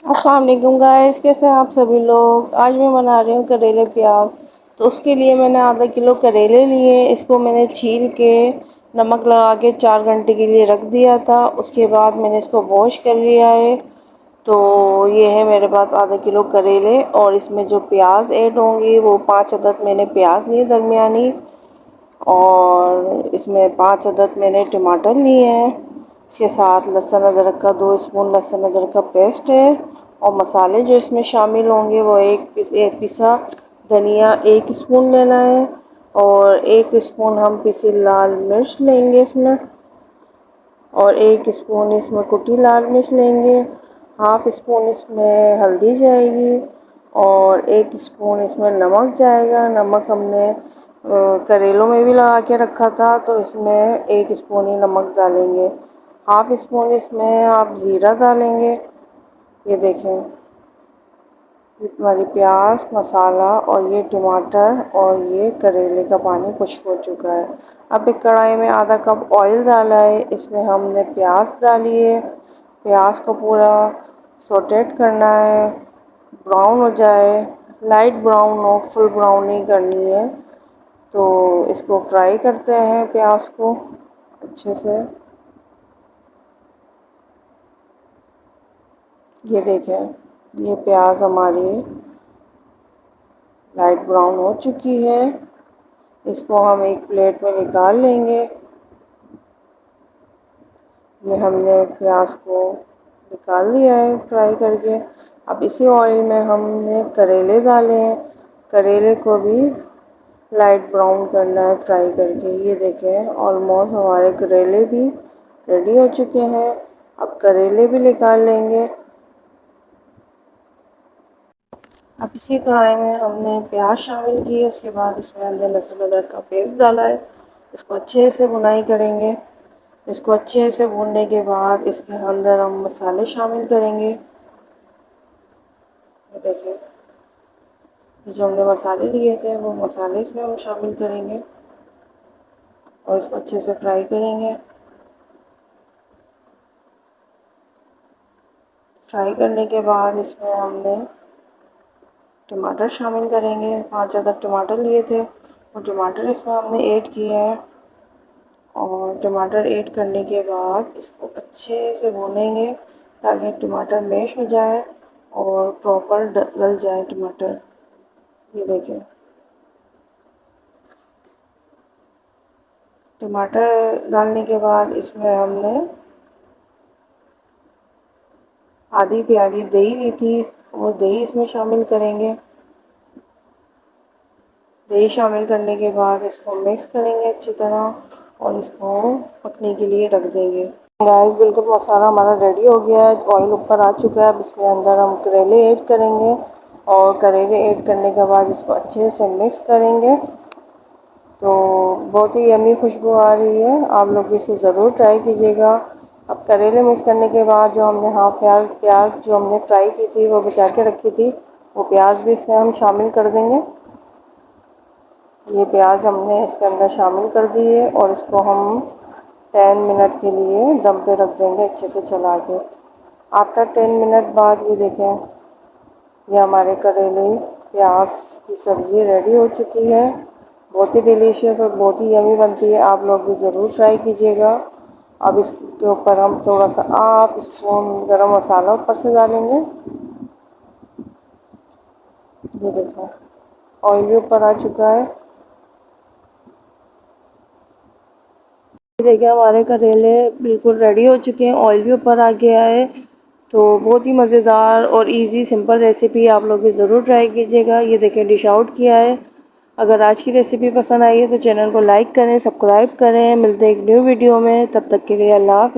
अस्सलाम वालेकुम गाइस, कैसे हैं आप सभी लोग। आज मैं बना रही हूँ करेले प्याज। तो उसके लिए मैंने आधा किलो करेले लिए। इसको मैंने छील के नमक लगा के 4 घंटे के लिए रख दिया था। उसके बाद मैंने इसको वॉश कर लिया है। तो ये है मेरे पास आधा किलो करेले, और इसमें जो प्याज ऐड होंगी वो 5 अदद मैंने प्याज लिए दरमियानी, और इसमें 5 अदद मैंने टमाटर लिए हैं। इसके साथ लहसुन अदरक का 2 स्पून लहसुन अदरक का पेस्ट है। और मसाले जो इसमें शामिल होंगे वो एक पिसा धनिया 1 स्पून लेना है, और 1 स्पून हम पिसी लाल मिर्च लेंगे इसमें, और 1 स्पून इसमें कुटी लाल मिर्च लेंगे। हाफ स्पून इसमें हल्दी जाएगी, और 1 स्पून इसमें नमक जाएगा। नमक हमने करेलों में भी लगा के रखा था, तो इसमें 1 स्पून ही नमक डालेंगे। हाफ स्पून इसमें आप ज़ीरा डालेंगे। ये देखें, ये हमारी प्याज मसाला और ये टमाटर और ये करेले का पानी खुश्क हो चुका है। अब एक कढ़ाई में आधा कप ऑयल डाला है। इसमें हमने प्याज डाली है। प्याज को पूरा सॉटेट करना है, ब्राउन हो जाए, लाइट ब्राउन हो, फुल ब्राउन नहीं करनी है। तो इसको फ्राई करते हैं प्याज को अच्छे से। ये देखें, ये प्याज हमारी लाइट ब्राउन हो चुकी है। इसको हम एक प्लेट में निकाल लेंगे। ये हमने प्याज को निकाल लिया है फ्राई करके। अब इसी ऑयल में हमने करेले डाले हैं। करेले को भी लाइट ब्राउन करना है फ्राई करके। ये देखें, ऑलमोस्ट हमारे करेले भी रेडी हो चुके हैं। अब करेले भी निकाल लेंगे। अब इसी कढ़ाई में हमने प्याज शामिल की है। उसके बाद इसमें हमने लहसुन अदरक का पेस्ट डाला है। इसको अच्छे से भुनाई करेंगे। इसको अच्छे से भूनने के बाद इसके अंदर हम मसाले शामिल करेंगे। ये देखिए, जो हमने मसाले लिए थे वो मसाले इसमें हम शामिल करेंगे, और इसको अच्छे से फ्राई करेंगे। फ्राई करने के बाद इसमें हमने टमाटर शामिल करेंगे। 5 अदद टमाटर लिए थे, और टमाटर इसमें हमने ऐड किए हैं। और टमाटर ऐड करने के बाद इसको अच्छे से भूनेंगे ताकि टमाटर मैश हो जाए और प्रॉपर गल जाए टमाटर। ये देखें, टमाटर डालने के बाद इसमें हमने आधी प्याली दही ली थी, वो दही इसमें शामिल करेंगे। दही शामिल करने के बाद इसको मिक्स करेंगे अच्छी तरह, और इसको पकने के लिए रख देंगे। गैस बिल्कुल मसाला हमारा रेडी हो गया है। ऑयल ऊपर आ चुका है। अब इसमें अंदर हम करेले ऐड करेंगे, और करेले ऐड करने के बाद इसको अच्छे से मिक्स करेंगे। तो बहुत ही यम्मी खुशबू आ रही है। आप लोग इसको ज़रूर ट्राई कीजिएगा। अब करेले मिक्स करने के बाद जो हमने प्याज जो हमने फ्राई की थी वो बचा के रखी थी, वो प्याज भी इसमें हम शामिल कर देंगे। ये प्याज हमने इसके अंदर शामिल कर दी है, और इसको हम 10 मिनट के लिए दम पे रख देंगे अच्छे से चला के। आफ्टर 10 मिनट बाद ये देखें, ये हमारे करेले प्याज की सब्ज़ी रेडी हो चुकी है। बहुत ही डिलीशियस और बहुत ही यम्मी बनती है। आप लोग भी ज़रूर ट्राई कीजिएगा। अब इसके ऊपर हम थोड़ा सा 1 स्पून गरम मसाला ऊपर से डालेंगे। ये देखो, ऑयल भी ऊपर आ चुका है। ये देखिए, हमारे करेले बिल्कुल रेडी हो चुके हैं। ऑयल भी ऊपर आ गया है। तो बहुत ही मज़ेदार और इजी सिंपल रेसिपी, आप लोग भी ज़रूर ट्राई कीजिएगा। ये देखें, डिश आउट किया है। अगर आज की रेसिपी पसंद आई है तो चैनल को लाइक करें, सब्सक्राइब करें। मिलते हैं एक न्यू वीडियो में, तब तक के लिए अल्लाह हाफ़िज़।